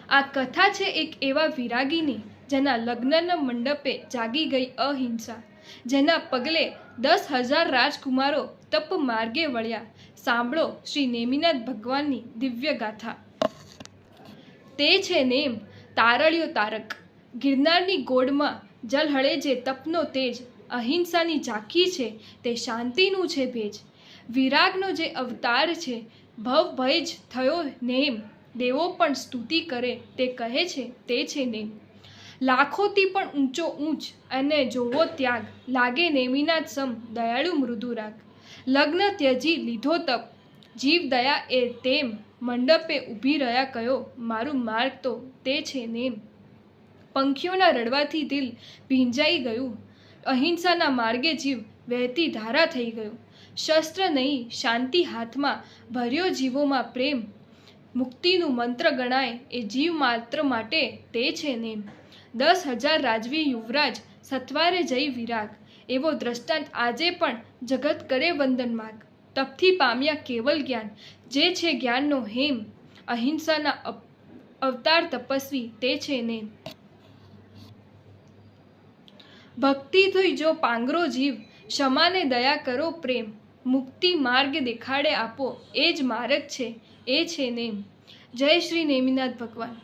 આ કથા છે એક એવા વિરાગીની જેના લગ્નના મંડપે જાગી ગઈ અહિંસા, જેના પગલે 10,000 રાજકુમારો તપ માર્ગે વળ્યા. સાંભળો શ્રી નેમિનાથ ભગવાનની દિવ્ય ગાથા. તે છે નેમ, તારળ્યો તારક. ગિરનારની ગોળમાં જલહળે જે તપનો તેજ. અહિંસાની ઝાંખી છે તે શાંતિનું છે ભેજ. વિરાગનો જે અવતાર છે ભવ ભય જ થયો નેમ. દેવો પણ સ્તુતિ કરે તે કહે છે તે છે નેમ. લાખોથી પણ ઊંચો ઊંચ અને જોવો ત્યાગ. લાગે નેમિનાથ સમ દયાળુ મૃદુ રાગ. લગ્ન ત્યજી લીધો તપ, જીવ દયા એ તેમ. મંડપે ઊભી રહ્યા કયો મારું માર્ગ તો તે છે નેમ. પંખીઓના રડવાથી દિલ ભીંજાઈ ગયું. અહિંસાના માર્ગે જીવ વહેતી ધારા થઈ ગયું. શસ્ત્ર નહીં શાંતિ હાથમાં, ભર્યો જીવોમાં પ્રેમ. મુક્તિનું મંત્ર ગણાય એ જીવ માત્ર માટે તે છે નેમ. 10,000 રાજવી યુવરાજ સથવારે જઈ વિરાગ. એવો દ્રષ્ટાંત આજે પણ જગત કરે વંદન માગ. તપથી પામ્યા કેવલ જ્ઞાન, જે છે જ્ઞાનનો હેમ. અહિંસાના અવતાર તપસ્વી તે છે નેમ. ભક્તિથી જો પાંગરો જીવ, ક્ષમાને દયા કરો પ્રેમ. મુક્તિ માર્ગ દેખાડે આપો એ જ માર્ગ છે એ છે નેમ. જય શ્રી નેમિનાથ ભગવાન.